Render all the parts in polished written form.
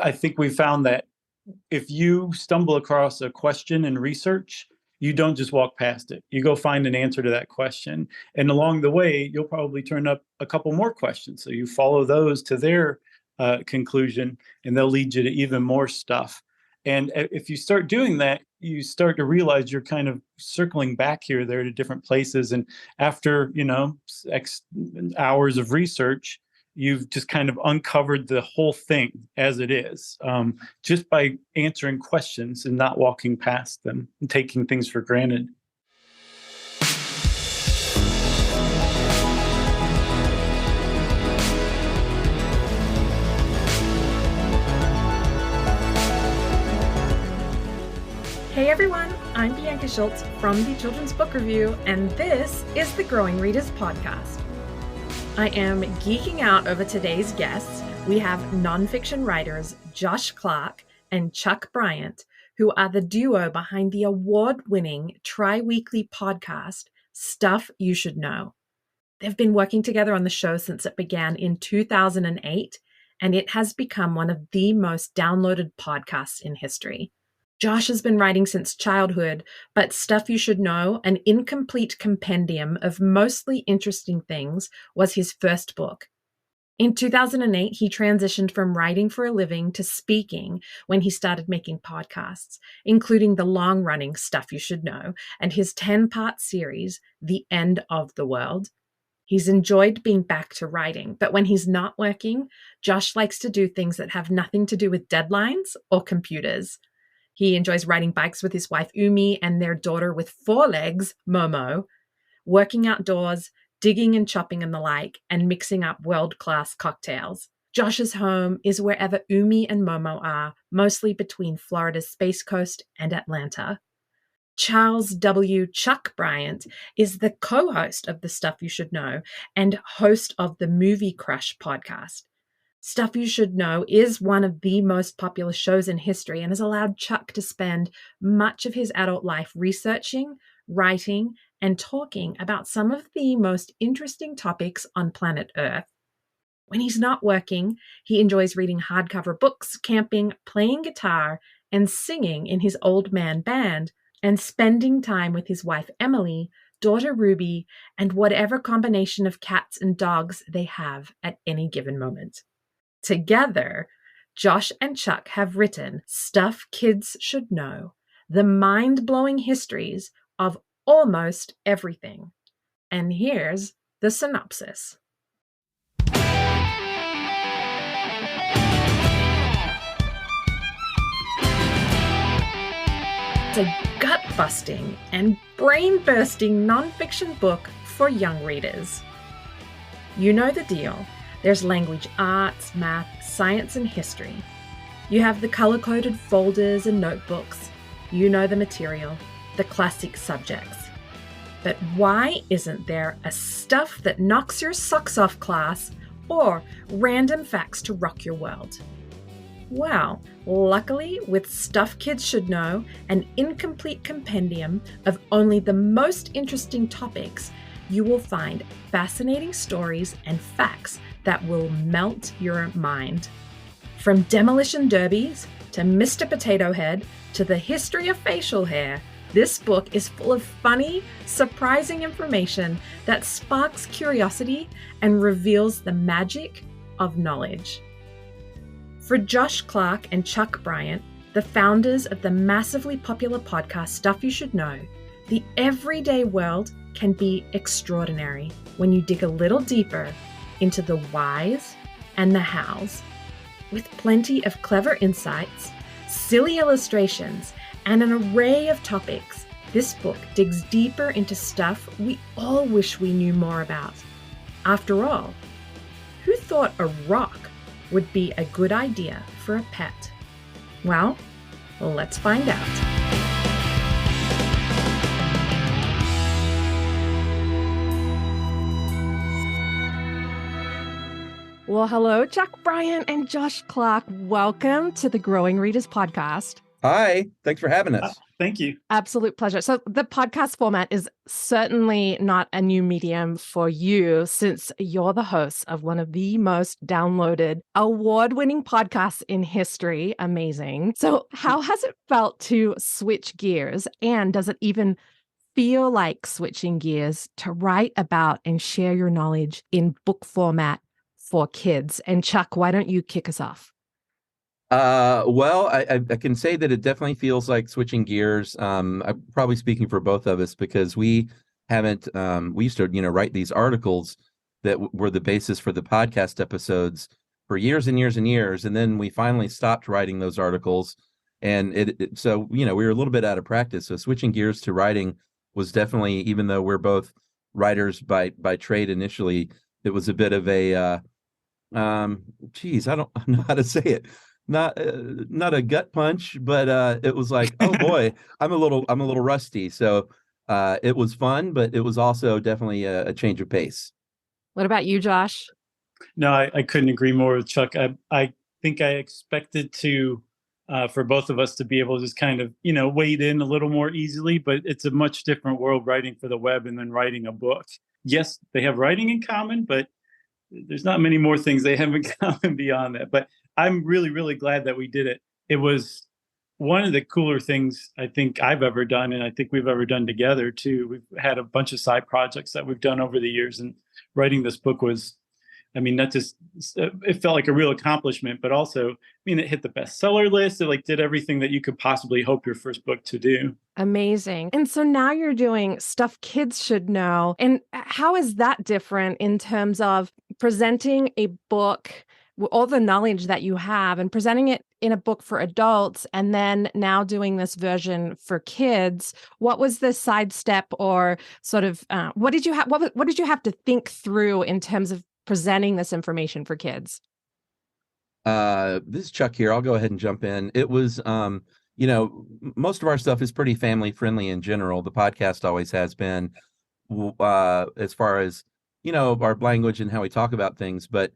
I think we found that if you stumble across a question in research, you don't just walk past it. You go find an answer to that question. And along the way, you'll probably turn up a couple more questions. So you follow those to their conclusion, and they'll lead you to even more stuff. And if you start doing that, you start to realize you're kind of circling back here, there to different places. And after, X hours of research, you've just kind of uncovered the whole thing as it is, just by answering questions and not walking past them and taking things for granted. Hey everyone, I'm Bianca Schultz from the Children's Book Review, and this is the Growing Readers Podcast. I am geeking out over today's guests. We have nonfiction writers Josh Clark and Chuck Bryant, who are the duo behind the award-winning tri-weekly podcast, Stuff You Should Know. They've been working together on the show since it began in 2008, and it has become one of the most downloaded podcasts in history. Josh has been writing since childhood, but Stuff You Should Know, an incomplete compendium of mostly interesting things, was his first book. In 2008, he transitioned from writing for a living to speaking when he started making podcasts, including the long-running Stuff You Should Know and his 10-part series, The End of the World. He's enjoyed being back to writing, but when he's not working, Josh likes to do things that have nothing to do with deadlines or computers. He enjoys riding bikes with his wife, Umi, and their daughter with 4 legs, Momo, working outdoors, digging and chopping and the like, and mixing up world-class cocktails. Josh's home is wherever Umi and Momo are, mostly between Florida's Space Coast and Atlanta. Charles W. Chuck Bryant is the co-host of the Stuff You Should Know and host of the Movie Crush podcast. Stuff You Should Know is one of the most popular shows in history and has allowed Chuck to spend much of his adult life researching, writing, and talking about some of the most interesting topics on planet Earth. When he's not working, he enjoys reading hardcover books, camping, playing guitar, and singing in his old man band, and spending time with his wife Emily, daughter Ruby, and whatever combination of cats and dogs they have at any given moment. Together, Josh and Chuck have written Stuff Kids Should Know, the mind-blowing histories of almost everything. And here's the synopsis. It's a gut-busting and brain-bursting nonfiction book for young readers. You know the deal. There's language arts, math, science, and history. You have the color-coded folders and notebooks. You know the material, the classic subjects. But why isn't there a stuff that knocks your socks off class or random facts to rock your world? Well, luckily, with Stuff Kids Should Know, an incomplete compendium of only the most interesting topics, you will find fascinating stories and facts that will melt your mind. From demolition derbies to Mr. Potato Head to the history of facial hair, this book is full of funny, surprising information that sparks curiosity and reveals the magic of knowledge. For Josh Clark and Chuck Bryant, the founders of the massively popular podcast Stuff You Should Know, the everyday world can be extraordinary when you dig a little deeper into the whys and the hows. With plenty of clever insights, silly illustrations, and an array of topics, this book digs deeper into stuff we all wish we knew more about. After all, who thought a rock would be a good idea for a pet? Well, let's find out. Well, hello, Chuck Bryant and Josh Clark. Welcome to the Growing Readers Podcast. Hi, thanks for having us. Thank you. Absolute pleasure. So the podcast format is certainly not a new medium for you, since you're the host of one of the most downloaded, award-winning podcasts in history. Amazing. So how has it felt to switch gears? And does it even feel like switching gears to write about and share your knowledge in book format for kids? And Chuck, why don't you kick us off? Well, I can say that it definitely feels like switching gears. I'm probably speaking for both of us because we haven't, we used to, write these articles that were the basis for the podcast episodes for years and years and years. And then we finally stopped writing those articles. And so, we were a little bit out of practice. So switching gears to writing was definitely, even though we're both writers by trade initially, it was a bit of a, geez, I don't know how to say it. Not a gut punch, but it was like, oh boy, I'm a little rusty. So it was fun, but it was also definitely a change of pace. What about you, Josh? No, I couldn't agree more with Chuck. I think I expected to for both of us to be able to just kind of wade in a little more easily, but it's a much different world writing for the web and then writing a book. Yes, they have writing in common, but there's not many more things they have in common beyond that. But I'm really, really glad that we did it. It was one of the cooler things I think I've ever done, and I think we've ever done together too. We've had a bunch of side projects that we've done over the years, and writing this book was, not just, it felt like a real accomplishment, but also, it hit the bestseller list. It did everything that you could possibly hope your first book to do. Amazing. And so now you're doing stuff kids should know. And how is that different in terms of presenting a book, all the knowledge that you have, and presenting it in a book for adults, and then now doing this version for kids? What was the sidestep, or sort of what did you have? What did you have to think through in terms of presenting this information for kids? This is Chuck here. I'll go ahead and jump in. It was, most of our stuff is pretty family friendly in general. The podcast always has been, as far as, our language and how we talk about things. But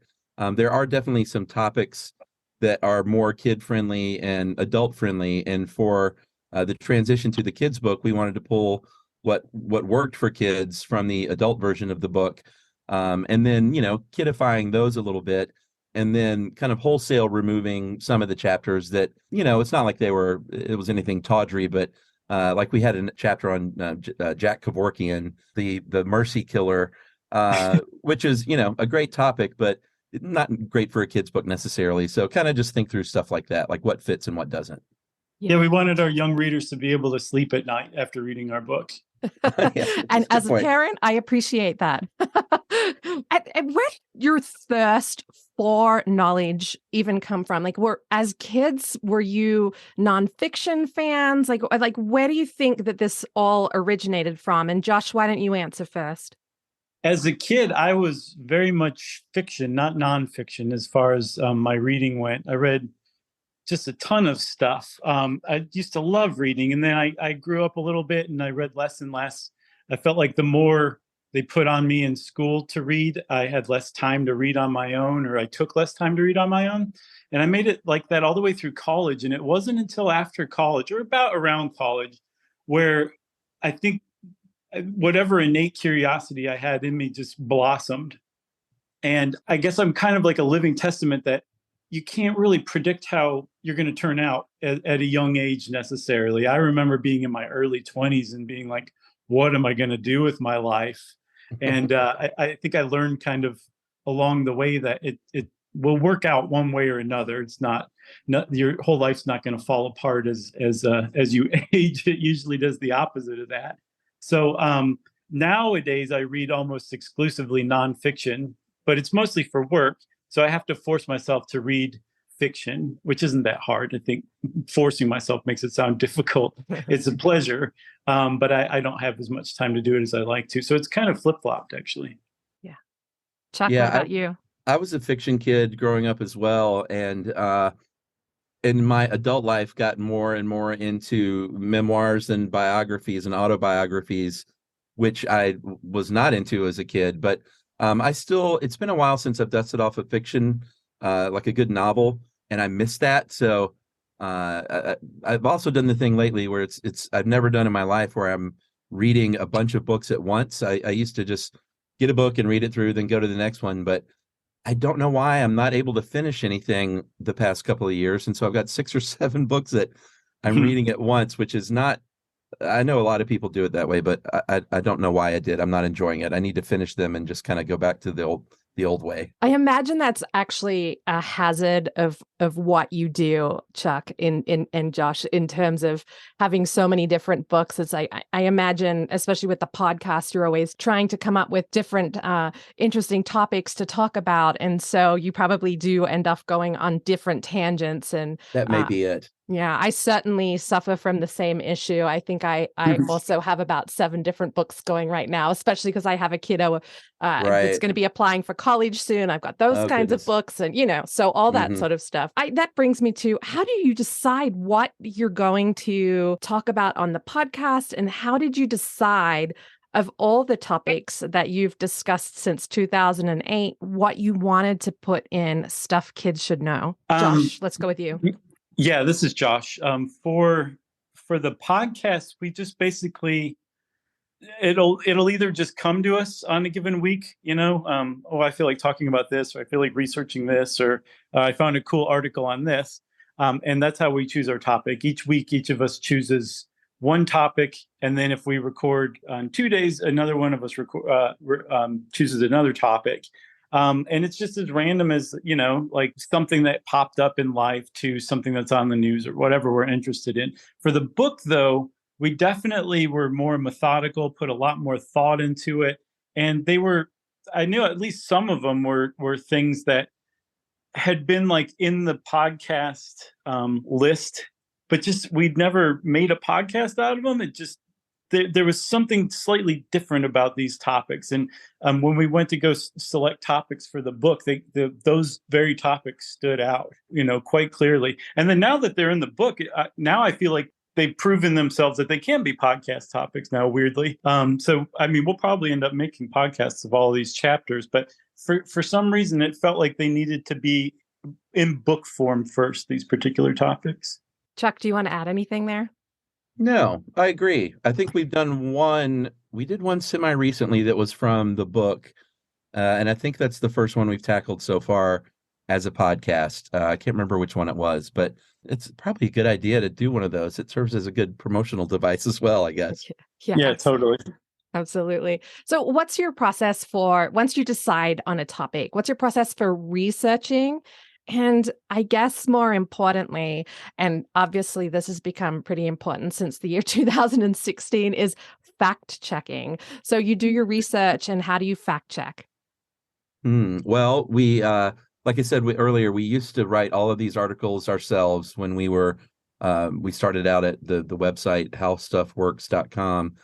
there are definitely some topics that are more kid friendly and adult friendly. And for the transition to the kids book, we wanted to pull what worked for kids from the adult version of the book. And then, kidifying those a little bit, and then kind of wholesale removing some of the chapters that, it's not like it was anything tawdry, but like we had a chapter on Jack Kevorkian, the mercy killer, which is, a great topic, but not great for a kid's book necessarily. So kind of just think through stuff like that, like what fits and what doesn't. Yeah, we wanted our young readers to be able to sleep at night after reading our book. Yeah, and as a point. parent, I appreciate that. And where did your thirst for knowledge even come from? As kids, were you nonfiction fans? Like where do you think that this all originated from? And Josh, why don't you answer first? As a kid, I was very much fiction, not nonfiction, as far as my reading went. I read just a ton of stuff. I used to love reading, and then I grew up a little bit and I read less and less. I felt like the more they put on me in school to read, I had less time to read on my own, or I took less time to read on my own. And I made it like that all the way through college. And it wasn't until after college, or about around college, where I think whatever innate curiosity I had in me just blossomed. And I guess I'm kind of like a living testament that you can't really predict how you're going to turn out at a young age necessarily. I remember being in my early 20s and being like, what am I going to do with my life? And I think I learned kind of along the way that it will work out one way or another. It's not your whole life's not going to fall apart as you age. It usually does the opposite of that. So nowadays I read almost exclusively nonfiction, but it's mostly for work. So I have to force myself to read fiction, which isn't that hard. I think forcing myself makes it sound difficult. It's a pleasure, but I don't have as much time to do it as I like to. So it's kind of flip-flopped, actually. Yeah. Chuck, what about you? I was a fiction kid growing up as well, and in my adult life got more and more into memoirs and biographies and autobiographies, which I was not into as a kid. But it's been a while since I've dusted off a fiction, like a good novel, and I miss that. So I've also done the thing lately where I've never done in my life where I'm reading a bunch of books at once. I used to just get a book and read it through, then go to the next one. But I don't know why I'm not able to finish anything the past couple of years. And so I've got 6 or 7 books that I'm reading at once, which is not, I know a lot of people do it that way, but I don't know why I did. I'm not enjoying it. I need to finish them and just kind of go back to the old way. I imagine that's actually a hazard of what you do, Chuck, and Josh, in terms of having so many different books. It's like I imagine, especially with the podcast, you're always trying to come up with different interesting topics to talk about, and so you probably do end up going on different tangents. And That may be it. yeah, I certainly suffer from the same issue. I think I also have about 7 different books going right now, especially because I have a kiddo that's going to be applying for college soon. I've got those kinds of books and, so all that sort of stuff. That brings me to, how do you decide what you're going to talk about on the podcast? And how did you decide, of all the topics that you've discussed since 2008, what you wanted to put in Stuff Kids Should Know? Josh, let's go with you. Yeah, this is Josh. For the podcast, we just basically it'll either just come to us on a given week, I feel like talking about this, or I feel like researching this, or I found a cool article on this, and that's how we choose our topic. Each week, each of us chooses one topic, and then if we record on 2 days, another one of us chooses another topic. And it's just as random as, like something that popped up in life to something that's on the news or whatever we're interested in. For the book, though, we definitely were more methodical, put a lot more thought into it. And I knew at least some of them were things that had been like in the podcast list, but just we'd never made a podcast out of them. It just, there was something slightly different about these topics. And when we went to go select topics for the book, those very topics stood out, quite clearly. And then now that they're in the book, now I feel like they've proven themselves that they can be podcast topics now, weirdly. So, we'll probably end up making podcasts of all of these chapters, but for some reason, it felt like they needed to be in book form first, these particular topics. Chuck, do you want to add anything there? No, I agree. I think we did one semi-recently that was from the book, and I think that's the first one we've tackled so far as a podcast. I can't remember which one it was, but it's probably a good idea to do one of those. It serves as a good promotional device as well, I guess. Yeah, totally. Absolutely. So what's your process for, once you decide on a topic, what's your process for researching? And I guess more importantly, and obviously this has become pretty important since the year 2016, is fact checking. So you do your research, and how do you fact check? Well, we, like I said earlier, we used to write all of these articles ourselves when we started out at the website howstuffworks.com.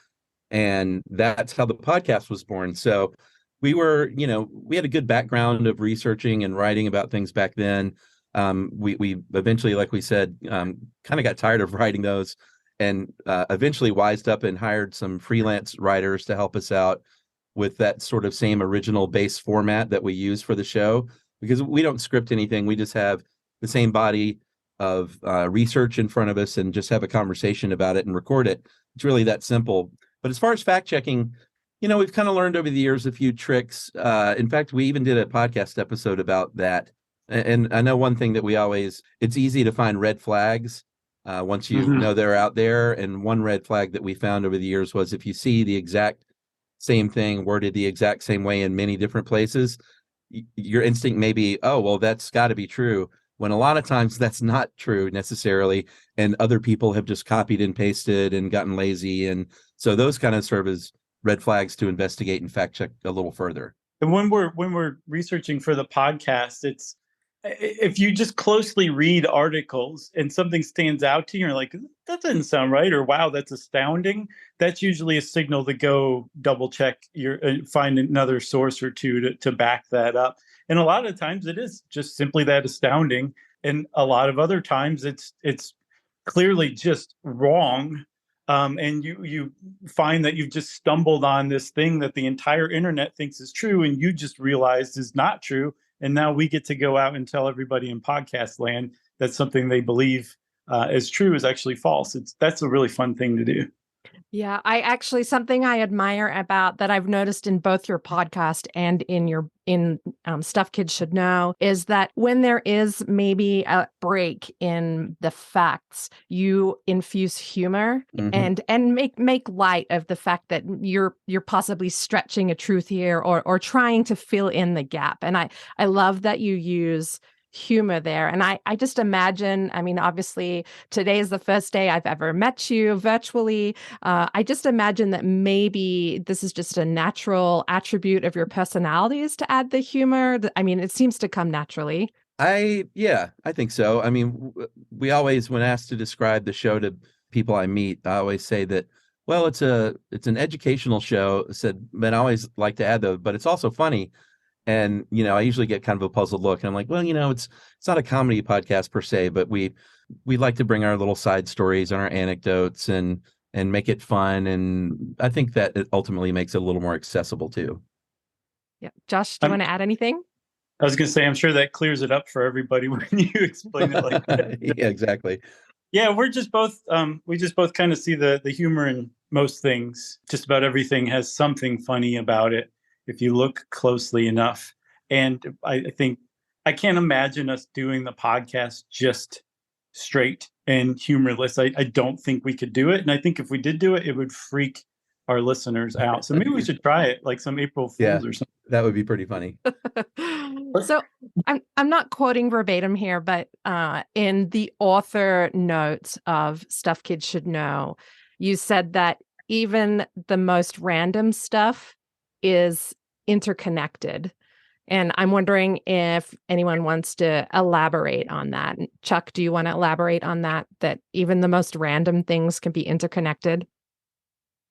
And that's how the podcast was born. So we had a good background of researching and writing about things back then. We eventually, like we said, kind of got tired of writing those, and eventually wised up and hired some freelance writers to help us out with that sort of same original base format that we use for the show, because we don't script anything. We just have the same body of research in front of us and just have a conversation about it and record it. It's really that simple. But as far as fact checking, we've kind of learned over the years a few tricks. In fact, we even did a podcast episode about that. And I know one thing that it's easy to find red flags once you know they're out there. And one red flag that we found over the years was if you see the exact same thing worded the exact same way in many different places, your instinct may be, oh, well, that's got to be true. When a lot of times that's not true necessarily. And other people have just copied and pasted and gotten lazy. And so those kind of serve as red flags to investigate and fact check a little further. And when we're researching for the podcast, it's, if you just closely read articles and something stands out to you, you're like, that doesn't sound right, or wow, that's astounding. That's usually a signal to go double check find another source or two to back that up. And a lot of times it is just simply that astounding. And a lot of other times it's clearly just wrong. And you find that you've just stumbled on this thing that the entire internet thinks is true, and you just realized is not true. And now we get to go out and tell everybody in podcast land that's something they believe as true is actually false. That's a really fun thing to do. Yeah, something I admire about that I've noticed in both your podcast and in Stuff Kids Should Know is that when there is maybe a break in the facts, you infuse humor and make light of the fact that you're possibly stretching a truth here or trying to fill in the gap. And I love that you use humor there. And I just imagine, I mean, obviously today is the first day I've ever met you virtually. I just imagine that maybe this is just a natural attribute of your personalities to add the humor. I mean, it seems to come naturally. I think so. I mean, we always, when asked to describe the show to people I meet, I always say that, well, it's an educational show. But I always like to add though, but it's also funny. And, I usually get kind of a puzzled look and I'm like, well, it's not a comedy podcast per se, but we like to bring our little side stories and our anecdotes and make it fun. And I think that it ultimately makes it a little more accessible too. Yeah. Josh, do you want to add anything? I was going to say, I'm sure that clears it up for everybody when you explain it like that. Yeah, exactly. Yeah, we just both kind of see the humor in most things. Just about everything has something funny about it if you look closely enough. And I think I can't imagine us doing the podcast just straight and humorless. I don't think we could do it. And I think if we did do it, it would freak our listeners out. So maybe we should try it, like some April Fools or something. That would be pretty funny. So I'm not quoting verbatim here, but in the author notes of Stuff Kids Should Know, you said that even the most random stuff is interconnected. And I'm wondering if anyone wants to elaborate on that. Chuck, do you want to elaborate on that even the most random things can be interconnected?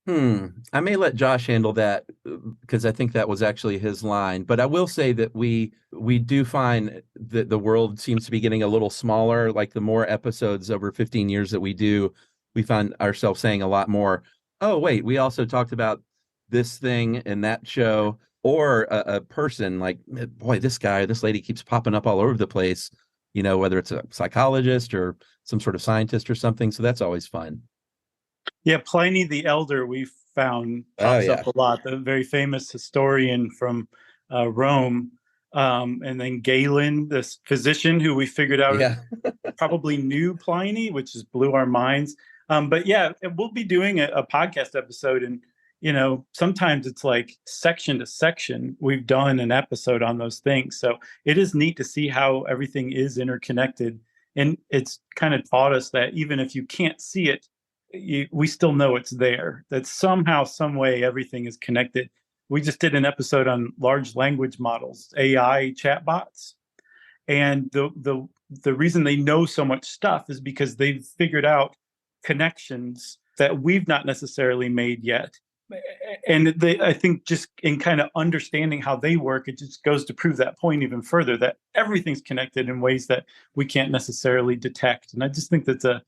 I may let Josh handle that because I think that was actually his line. But I will say that we do find that the world seems to be getting a little smaller. Like the more episodes over 15 years that we do, we find ourselves saying a lot more, oh, wait, we also talked about this thing in that show. Or a person like, boy, this lady keeps popping up all over the place, whether it's a psychologist or some sort of scientist or something. So that's always fun. Yeah, Pliny the Elder, we've found pops up a lot. The very famous historian from Rome. And then Galen, this physician who we figured out probably knew Pliny, which just blew our minds. But yeah, we'll be doing a podcast episode and sometimes it's like section to section, we've done an episode on those things. So it is neat to see how everything is interconnected. And it's kind of taught us that even if you can't see it, we still know it's there, that somehow, some way, everything is connected. We just did an episode on large language models, AI chatbots. And the reason they know so much stuff is because they've figured out connections that we've not necessarily made yet. And I think just in kind of understanding how they work, it just goes to prove that point even further, that everything's connected in ways that we can't necessarily detect. And I just think that's a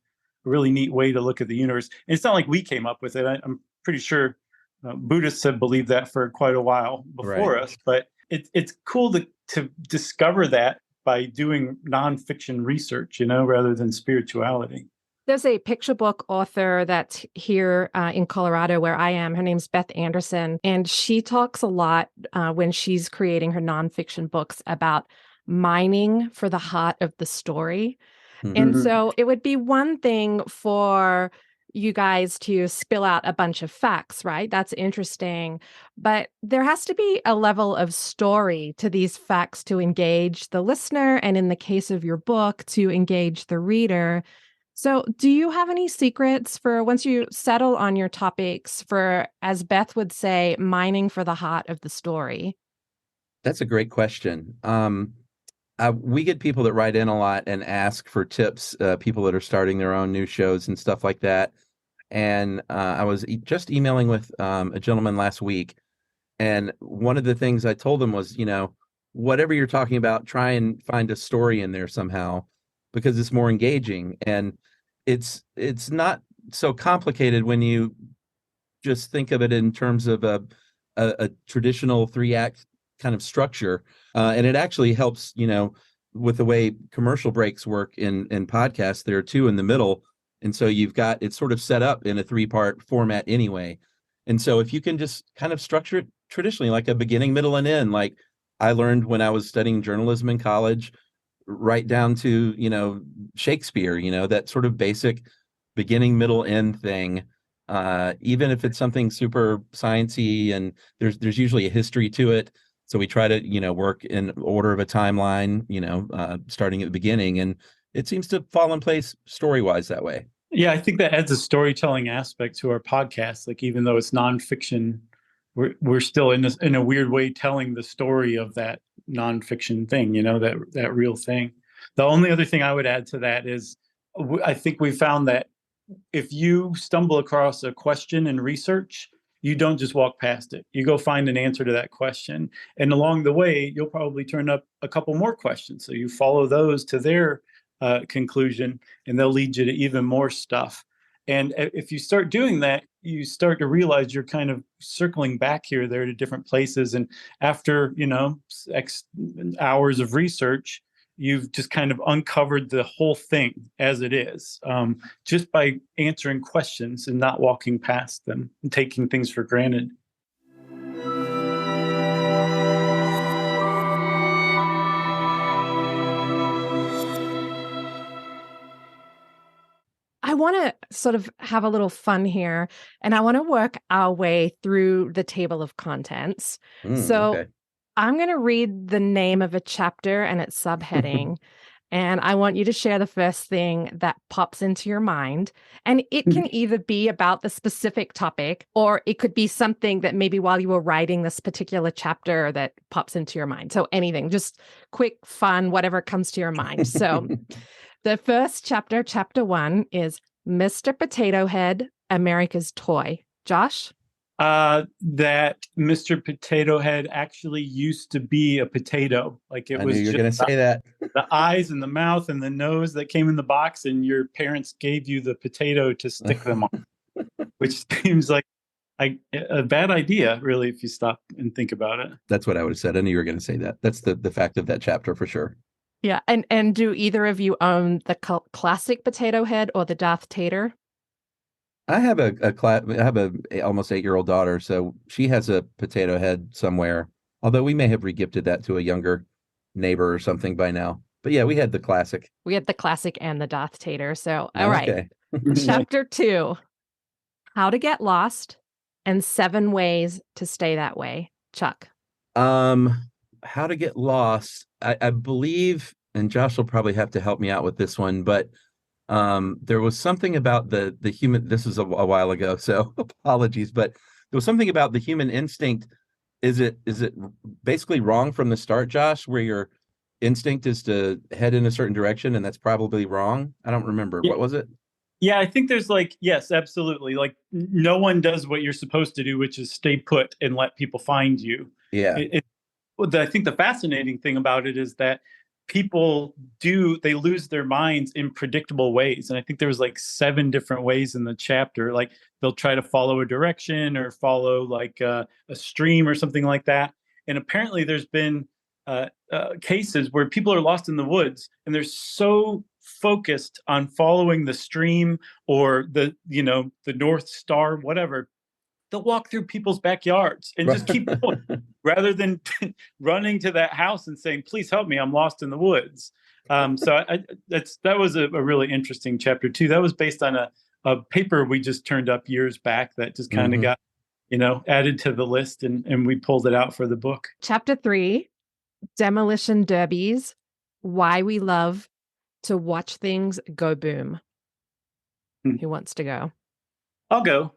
really neat way to look at the universe. And it's not like we came up with it. I'm pretty sure Buddhists have believed that for quite a while before us. But it's cool to discover that by doing nonfiction research, rather than spirituality. There's a picture book author that's here in Colorado where I am. Her name's Beth Anderson. And she talks a lot when she's creating her nonfiction books about mining for the heart of the story. Mm-hmm. And so it would be one thing for you guys to spill out a bunch of facts, right? That's interesting. But there has to be a level of story to these facts to engage the listener. And in the case of your book, to engage the reader. So do you have any secrets for once you settle on your topics for, as Beth would say, mining for the heart of the story? That's a great question. We get people that write in a lot and ask for tips, people that are starting their own new shows and stuff like that. And I was just emailing with a gentleman last week. And one of the things I told him was, whatever you're talking about, try and find a story in there somehow, because it's more engaging. And it's not so complicated when you just think of it in terms of a traditional 3-act kind of structure. And it actually helps, with the way commercial breaks work in podcasts, there are two in the middle. And so you've got it's sort of set up in a 3-part format anyway. And so if you can just kind of structure it traditionally, like a beginning, middle, and end, like I learned when I was studying journalism in college, right down to, Shakespeare, that sort of basic beginning, middle, end thing. Even if it's something super sciencey and there's usually a history to it. So we try to, work in order of a timeline, starting at the beginning, and it seems to fall in place story-wise that way. Yeah, I think that adds a storytelling aspect to our podcast. Like, even though it's nonfiction, we're still in a weird way telling the story of that nonfiction thing, that real thing. The only other thing I would add to that is I think we found that if you stumble across a question in research, you don't just walk past it. You go find an answer to that question. And along the way, you'll probably turn up a couple more questions. So you follow those to their conclusion, and they'll lead you to even more stuff. And if you start doing that, you start to realize you're kind of circling back here, there to different places. And after, X hours of research, you've just kind of uncovered the whole thing as it is, just by answering questions and not walking past them and taking things for granted. I want to sort of have a little fun here, and I want to work our way through the table of contents. Okay. I'm going to read the name of a chapter and its subheading, and I want you to share the first thing that pops into your mind. And it can either be about the specific topic, or it could be something that maybe while you were writing this particular chapter that pops into your mind. So anything, just quick, fun, whatever comes to your mind. So the first chapter, chapter 1, is Mr. Potato Head, America's Toy. Josh? That Mr. Potato Head actually used to be a potato. Like, it I was knew you were just going to say that. the eyes and the mouth and the nose that came in the box, and your parents gave you the potato to stick them on, which seems like a bad idea, really, if you stop and think about it. That's what I would have said. I knew you were going to say that. That's the fact of that chapter for sure. Yeah. And do either of you own the classic potato head or the Darth Tater? I have a almost 8-year-old daughter, so she has a potato head somewhere. Although we may have regifted that to a younger neighbor or something by now. But yeah, we had the classic. We had the classic and the Darth Tater. So, all right. Okay. Chapter 2, How to Get Lost and 7 Ways to Stay That Way. Chuck. How to Get Lost. I believe, and Josh will probably have to help me out with this one, but there was something about the human, this was a while ago, so apologies, but there was something about the human instinct. Is it basically wrong from the start, Josh, where your instinct is to head in a certain direction, and that's probably wrong? I don't remember. Yeah. What was it? Yeah, I think there's yes, absolutely. Like, no one does what you're supposed to do, which is stay put and let people find you. Yeah. I think the fascinating thing about it is that people they lose their minds in predictable ways. And I think there was 7 different ways in the chapter. Like, they'll try to follow a direction or follow a stream or something like that. And apparently there's been cases where people are lost in the woods and they're so focused on following the stream or the North Star, whatever, they'll walk through people's backyards and just keep going rather than running to that house and saying, please help me, I'm lost in the woods. So that was a really interesting chapter too. That was based on a paper we just turned up years back that just kind of got, added to the list, and we pulled it out for the book. Chapter 3, Demolition Derbies, Why We Love to Watch Things Go Boom. Who wants to go? I'll go.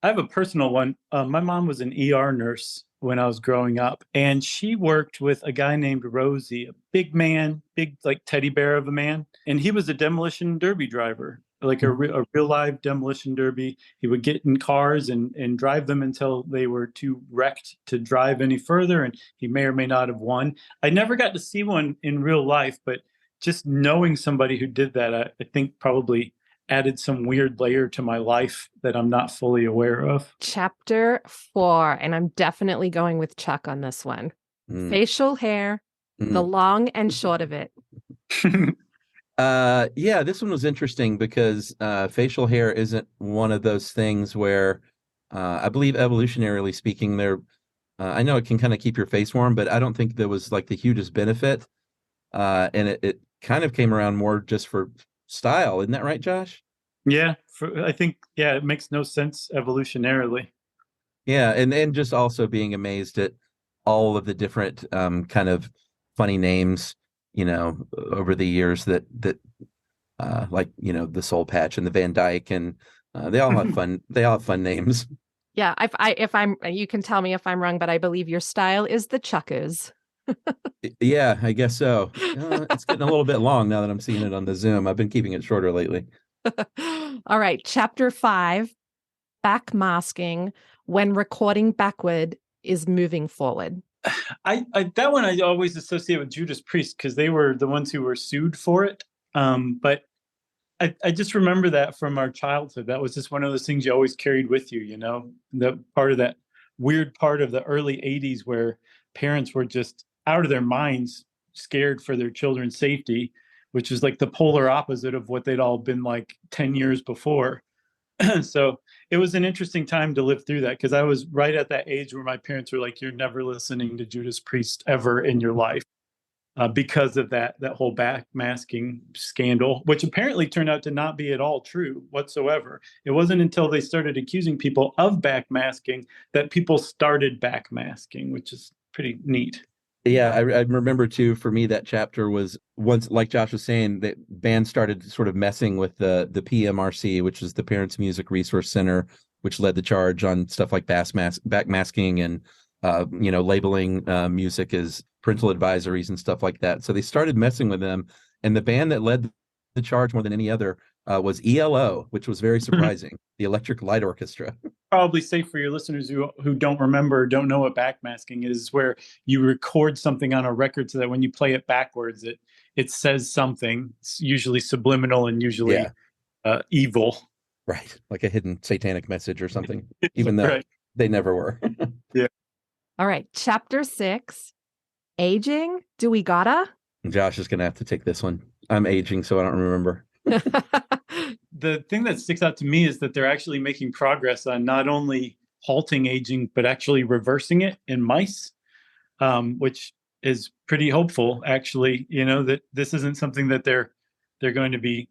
I have a personal one. My mom was an ER nurse when I was growing up, and she worked with a guy named Rosie, a big man, big teddy bear of a man. And he was a demolition derby driver, a real live demolition derby. He would get in cars and drive them until they were too wrecked to drive any further. And he may or may not have won. I never got to see one in real life, but just knowing somebody who did that, I think probably added some weird layer to my life that I'm not fully aware of. Chapter 4, and I'm definitely going with Chuck on this one. Facial hair, the long and short of it. Yeah, this one was interesting because facial hair isn't one of those things where I believe evolutionarily speaking, I know it can kind of keep your face warm, but I don't think there was like the hugest benefit. And it kind of came around more just for style. Isn't that right, Josh? Yeah, I think, yeah, it makes no sense evolutionarily. Yeah, and just also being amazed at all of the different kind of funny names, over the years that like, the Soul Patch and the Van Dyke, and they all have fun. They all have fun names. Yeah, if I'm, you can tell me if I'm wrong, but I believe your style is the Chuckers. Yeah, I guess so. It's getting a little bit long now that I'm seeing it on the Zoom. I've been keeping it shorter lately. All right, chapter 5, backmasking when recording backward is moving forward. I that one I always associate with Judas Priest because they were the ones who were sued for it. But I just remember that from our childhood. That was just one of those things you always carried with you, the part of that weird part of the early 80s where parents were just out of their minds, scared for their children's safety, which is like the polar opposite of what they'd all been like 10 years before. So it was an interesting time to live through that because I was right at that age where my parents were like, you're never listening to Judas Priest ever in your life. Because of that whole backmasking scandal, which apparently turned out to not be at all true whatsoever. It wasn't until they started accusing people of backmasking that people started backmasking, which is pretty neat. Yeah, I remember too, for me, that chapter was once, like Josh was saying, that band started sort of messing with the PMRC, which is the Parents Music Resource Center, which led the charge on stuff like backmasking and labeling music as parental advisories and stuff like that. So they started messing with them, and the band that led the charge more than any other was ELO, which was very surprising. The Electric Light Orchestra. Probably safe for your listeners who don't remember, don't know what backmasking is, where you record something on a record so that when you play it backwards, it says something. It's usually subliminal and usually evil. Right, like a hidden satanic message or something, even though they never were. Yeah. All right, chapter 6, aging. Do we gotta? Josh is going to have to take this one. I'm aging, so I don't remember. The thing that sticks out to me is that they're actually making progress on not only halting aging, but actually reversing it in mice, which is pretty hopeful, actually, that this isn't something that they're going to be,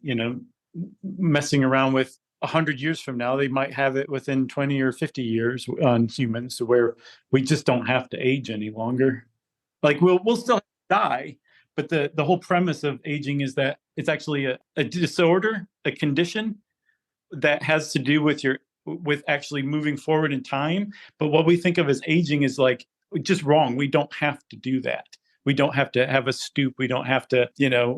messing around with 100 years from now. They might have it within 20 or 50 years on humans, where we just don't have to age any longer. Like we'll still die, but the whole premise of aging is that it's actually a disorder, a condition that has to do with actually moving forward in time. But what we think of as aging is like just wrong. We don't have to do that. We don't have to have a stoop. We don't have to,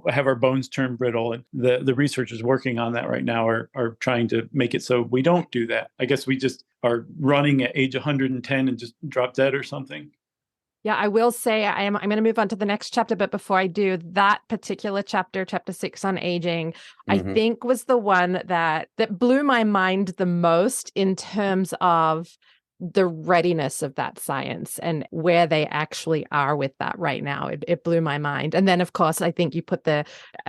have our bones turn brittle. And the researchers working on that right now are trying to make it so we don't do that. I guess we just are running at age 110 and just drop dead or something. Yeah, I will say I'm going to move on to the next chapter, but before I do, that particular chapter 6 on aging, I think was the one that blew my mind the most in terms of the readiness of that science and where they actually are with that right now. It blew my mind. And then, of course, I think you put a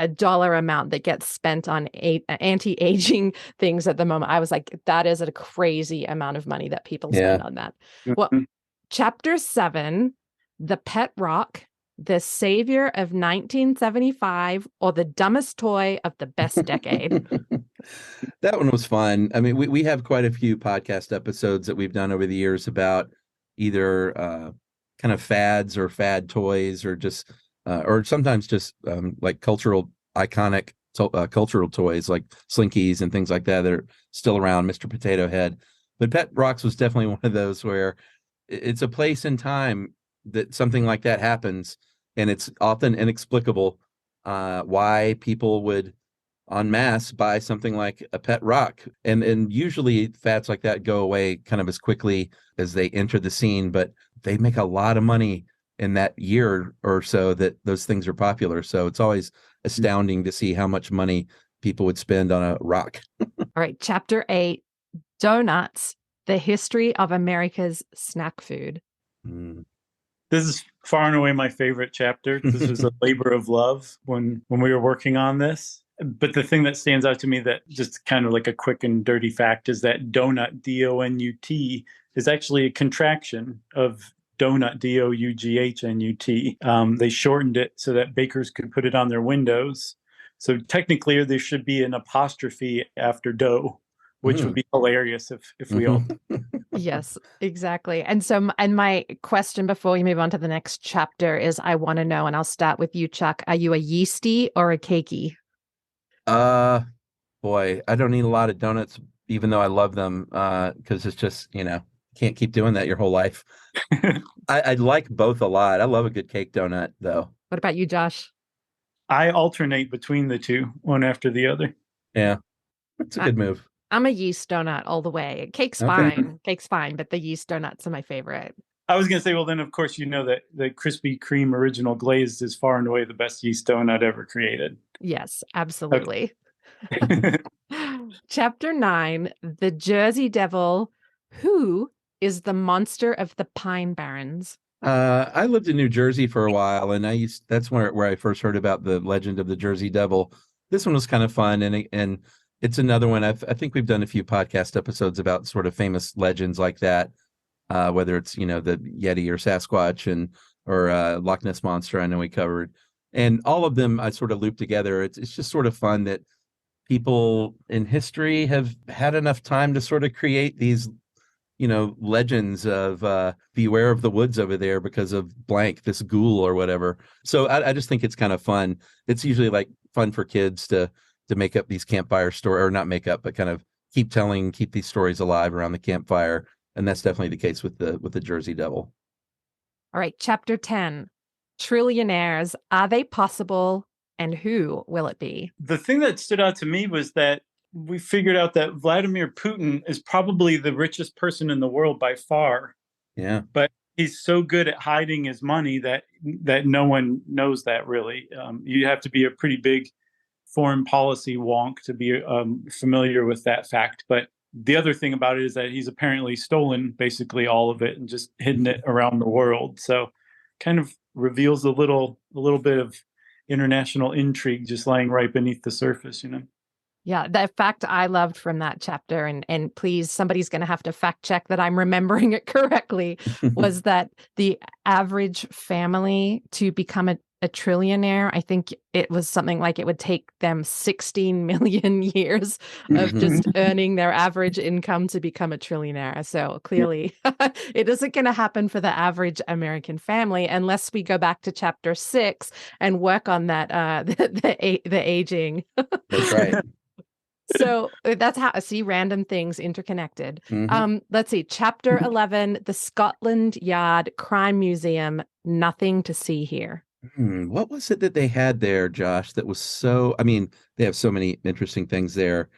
dollar amount that gets spent on anti-aging things at the moment. I was like, that is a crazy amount of money that people spend on that. Well, chapter 7, the pet rock, the savior of 1975, or the dumbest toy of the best decade. That one was fun. I mean, we have quite a few podcast episodes that we've done over the years about either kind of fads or fad toys, or just or sometimes just like iconic cultural toys like Slinkies and things like that are still around, Mr. Potato Head. But Pet Rocks was definitely one of those where it's a place in time that something like that happens, and it's often inexplicable why people would en masse buy something like a pet rock. And usually fads like that go away kind of as quickly as they enter the scene, but they make a lot of money in that year or so that those things are popular. So it's always astounding to see how much money people would spend on a rock. All right, chapter 8, donuts, the history of America's snack food. This is far and away my favorite chapter. This was a labor of love when we were working on this. But the thing that stands out to me, that just kind of like a quick and dirty fact, is that donut, DONUT, is actually a contraction of donut, DOUGHNUT. They shortened it so that bakers could put it on their windows. So technically there should be an apostrophe after dough, which would be hilarious if we all. Yes, exactly. And so, and my question before we move on to the next chapter is, I want to know, and I'll start with you, Chuck. Are you a yeasty or a cakey? Boy, I don't eat a lot of donuts, even though I love them, because it's just, can't keep doing that your whole life. I like both a lot. I love a good cake donut, though. What about you, Josh? I alternate between the two, one after the other. Yeah, that's a good move. I'm a yeast donut all the way. Cake's fine. Cake's fine, but the yeast donuts are my favorite. I was going to say, well, then, of course, that the Krispy Kreme original glazed is far and away the best yeast donut ever created. Yes, absolutely. Okay. Chapter 9, The Jersey Devil, Who is the Monster of the Pine Barrens? I lived in New Jersey for a while, and that's where I first heard about the legend of the Jersey Devil. This one was kind of fun, and it's another one. I think we've done a few podcast episodes about sort of famous legends like that, whether it's, the Yeti or Sasquatch or Loch Ness Monster. I know we covered, and all of them I sort of looped together. It's just sort of fun that people in history have had enough time to sort of create these, legends of beware of the woods over there because of blank, this ghoul or whatever. So I just think it's kind of fun. It's usually like fun for kids to make up these campfire stories, or not make up, but kind of keep these stories alive around the campfire. And that's definitely the case with the Jersey Devil. All right, chapter 10, Trillionaires, Are They Possible, and Who Will It Be? The thing that stood out to me was that we figured out that Vladimir Putin is probably the richest person in the world by far. Yeah. But he's so good at hiding his money that no one knows that, really. You have to be a pretty big foreign policy wonk to be familiar with that fact. But the other thing about it is that he's apparently stolen basically all of it and just hidden it around the world. So kind of reveals a little bit of international intrigue just lying right beneath the surface, Yeah, the fact I loved from that chapter, and please, somebody's going to have to fact check that I'm remembering it correctly, was that the average family to become a trillionaire, I think it was something like it would take them 16 million years of just earning their average income to become a trillionaire. So clearly it isn't going to happen for the average American family unless we go back to chapter 6 and work on that, the aging. That's right. So that's how I see random things interconnected. Let's see. Chapter 11, The Scotland Yard Crime Museum, Nothing to See Here. What was it that they had there, Josh, that was they have so many interesting things there,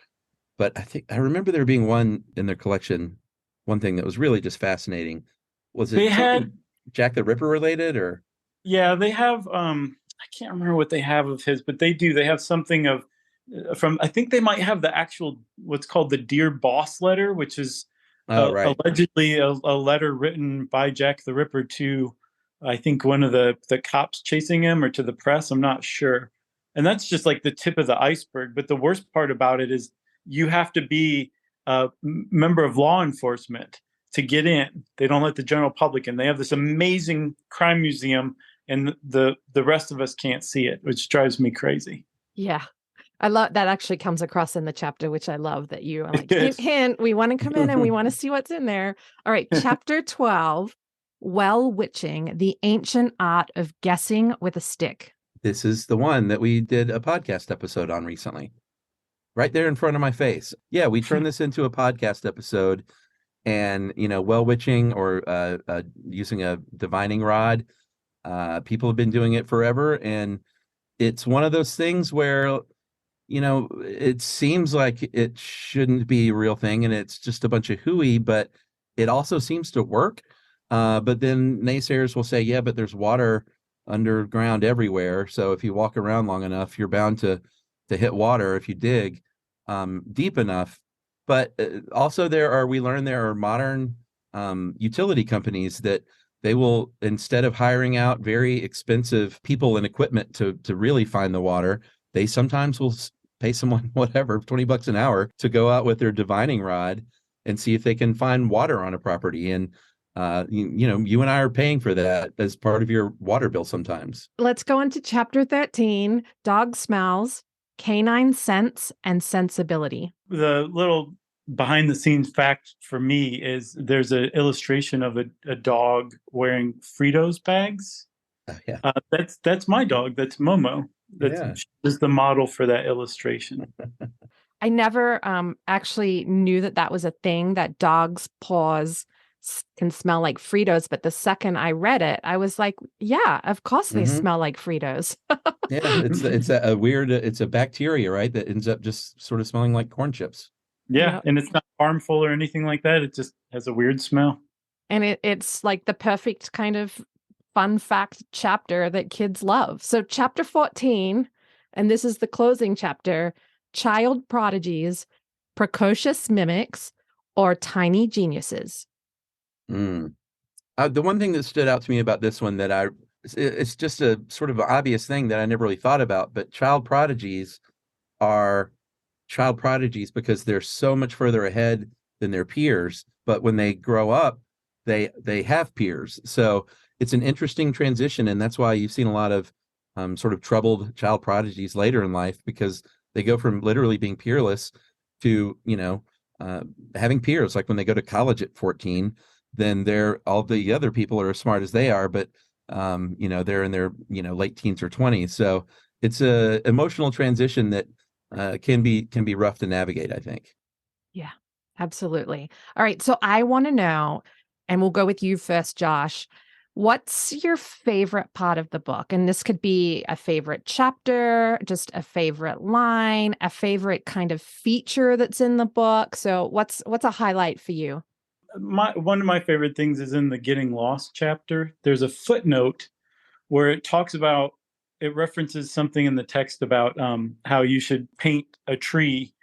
but I remember there being one in their collection, one thing that was really just fascinating. Was it they had Jack the Ripper related, or? Yeah, they have, I can't remember what they have of his, but they have something of, I think they might have the actual, what's called the Dear Boss letter, which is allegedly a letter written by Jack the Ripper to, I think, one of the cops chasing him, or to the press. I'm not sure. And that's just like the tip of the iceberg. But the worst part about it is you have to be a member of law enforcement to get in. They don't let the general public in. They have this amazing crime museum, and the rest of us can't see it, which drives me crazy. Yeah. I love that. Actually comes across in the chapter, which I love, that you are like, hint, we want to come in and we want to see what's in there. All right. Chapter 12, Well Witching, the Ancient Art of Guessing with a Stick. This is the one that we did a podcast episode on recently. Right there in front of my face. Yeah, we turned this into a podcast episode, and, well witching, or using a divining rod. People have been doing it forever, and it's one of those things where, it seems like it shouldn't be a real thing, and it's just a bunch of hooey, but it also seems to work. But then naysayers will say, yeah, but there's water underground everywhere. So if you walk around long enough, you're bound to hit water if you dig deep enough. But also there are modern utility companies that they will, instead of hiring out very expensive people and equipment to really find the water, they sometimes will pay someone whatever, $20 an hour, to go out with their divining rod and see if they can find water on a property. And you and I are paying for that as part of your water bill sometimes. Let's go into chapter 13, dog smells, canine sense, and sensibility. The little behind the scenes fact for me is there's an illustration of a dog wearing Fritos bags. Yeah. That's my dog. That's Momo. That's is the model for that illustration. I never actually knew that was a thing, that dogs' paws can smell like Fritos. But the second I read it, I was like, yeah, of course they smell like Fritos. Yeah, it's a weird, it's a bacteria, right, that ends up just sort of smelling like corn chips. Yeah, and it's not harmful or anything like that. It just has a weird smell. And it's like the perfect kind of fun fact chapter that kids love. So chapter 14, and this is the closing chapter, child prodigies, precocious mimics, or tiny geniuses. The one thing that stood out to me about this one it's just a sort of obvious thing that I never really thought about, but child prodigies are child prodigies because they're so much further ahead than their peers. But when they grow up, they have peers. So it's an interesting transition. And that's why you've seen a lot of sort of troubled child prodigies later in life, because they go from literally being peerless to, having peers. Like when they go to college at 14, then all the other people are as smart as they are, but they're in their late teens or 20s. So it's a emotional transition that can be rough to navigate, I think. Yeah, absolutely. All right, so I want to know, and we'll go with you first, Josh. What's your favorite part of the book? And this could be a favorite chapter, just a favorite line, a favorite kind of feature that's in the book. So what's a highlight for you? One of my favorite things is in the Getting Lost chapter. There's a footnote where it references something in the text about how you should paint a tree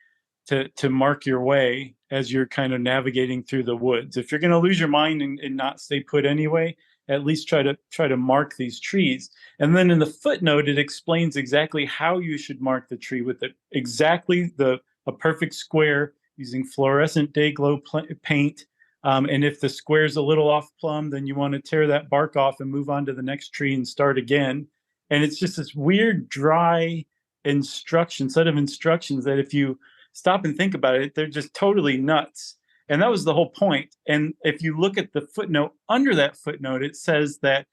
to mark your way as you're kind of navigating through the woods. If you're going to lose your mind and not stay put anyway, at least try to mark these trees. And then in the footnote, it explains exactly how you should mark the tree with a perfect square using fluorescent day glow paint. And if the square's a little off plumb, then you want to tear that bark off and move on to the next tree and start again. And it's just this weird, dry set of instructions that if you stop and think about it, they're just totally nuts. And that was the whole point. And if you look at the footnote, under that footnote, it says that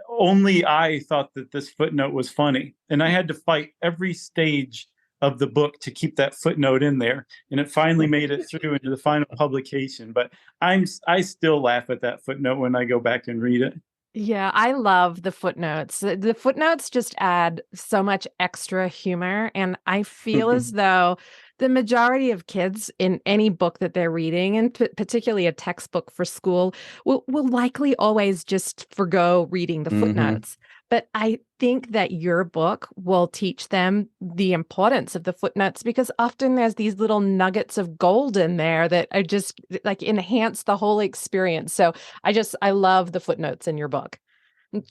only I thought that this footnote was funny. And I had to fight every stage of the book to keep that footnote in there. And it finally made it through into the final publication. But I still laugh at that footnote when I go back and read it. Yeah, I love the footnotes. The footnotes just add so much extra humor. And I feel as though the majority of kids in any book that they're reading, and particularly a textbook for school, will likely always just forgo reading the footnotes. But I think that your book will teach them the importance of the footnotes, because often there's these little nuggets of gold in there that are just like enhance the whole experience. So I love the footnotes in your book.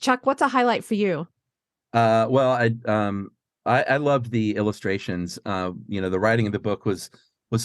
Chuck, what's a highlight for you? Well, I loved the illustrations. The writing of the book was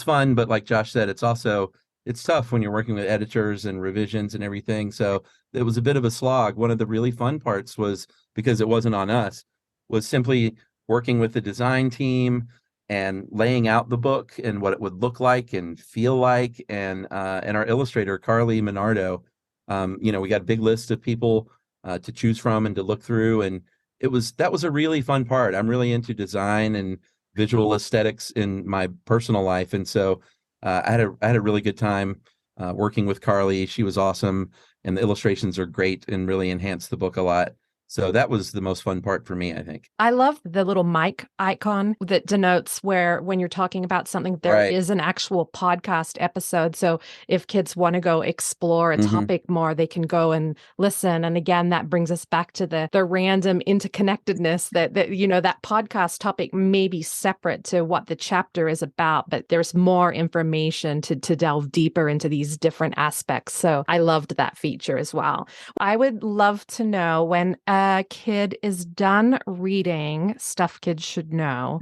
fun, but like Josh said, it's tough when you're working with editors and revisions and everything. So it was a bit of a slog. One of the really fun parts was, because it wasn't on us, was simply working with the design team and laying out the book and what it would look like and feel like. And our illustrator, Carly Minardo, we got a big list of people to choose from and to look through. And that was a really fun part. I'm really into design and visual aesthetics in my personal life. And so I had a really good time working with Carly. She was awesome. And the illustrations are great and really enhance the book a lot. So that was the most fun part for me, I think. I love the little mic icon that denotes where when you're talking about something, there is an actual podcast episode. So if kids want to go explore a topic more, they can go and listen. And again, that brings us back to the random interconnectedness that that podcast topic may be separate to what the chapter is about, but there's more information to delve deeper into these different aspects. So I loved that feature as well. I would love to know, when a kid is done reading Stuff Kids Should Know,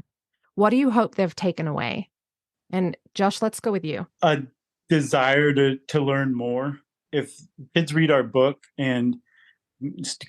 what do you hope they've taken away? And Josh, let's go with you. A desire to learn more. If kids read our book and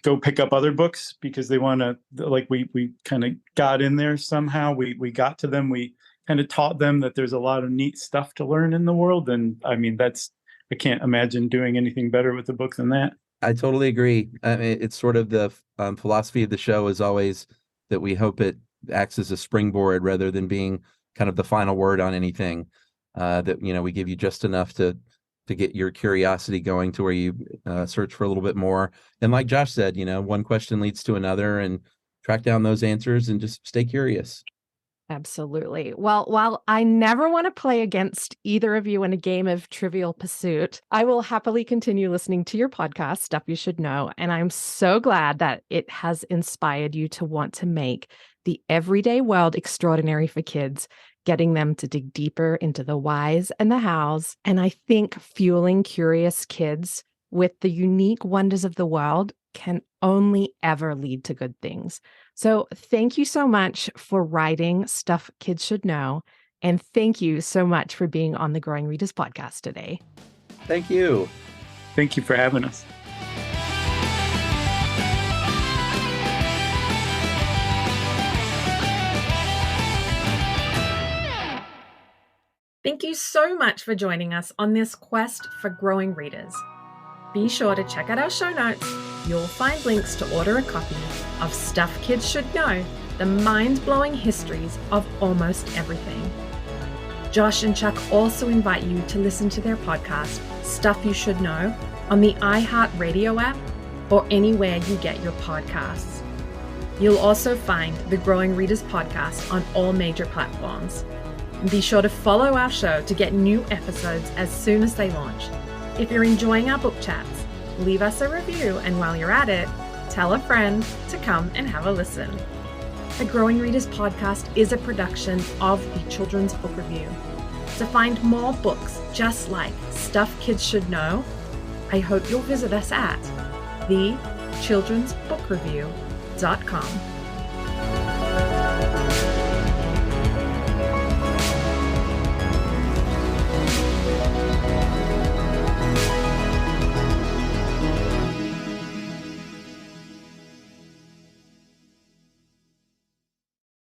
go pick up other books because they want to, like we kind of got in there somehow, we got to them, we kind of taught them that there's a lot of neat stuff to learn in the world. And I mean, I can't imagine doing anything better with the book than that. I totally agree. I mean, it's sort of the philosophy of the show is always that we hope it acts as a springboard rather than being kind of the final word on anything. That, we give you just enough to get your curiosity going to where you search for a little bit more. And like Josh said, one question leads to another, and track down those answers and just stay curious. Absolutely. Well, while I never want to play against either of you in a game of Trivial Pursuit, I will happily continue listening to your podcast, Stuff You Should Know. And I'm so glad that it has inspired you to want to make the everyday world extraordinary for kids, getting them to dig deeper into the whys and the hows. And I think fueling curious kids with the unique wonders of the world can only ever lead to good things. So thank you so much for writing Stuff Kids Should Know. And thank you so much for being on the Growing Readers podcast today. Thank you. Thank you for having us. Thank you so much for joining us on this quest for growing readers. Be sure to check out our show notes. You'll find links to order a copy of Stuff Kids Should Know, the mind-blowing histories of almost everything. Josh and Chuck also invite you to listen to their podcast, Stuff You Should Know, on the iHeartRadio app or anywhere you get your podcasts. You'll also find the Growing Readers podcast on all major platforms. And be sure to follow our show to get new episodes as soon as they launch. If you're enjoying our book chats, leave us a review, and while you're at it, tell a friend to come and have a listen. The Growing Readers podcast is a production of the Children's Book Review. To find more books just like Stuff Kids Should Know, I hope you'll visit us at thechildrensbookreview.com.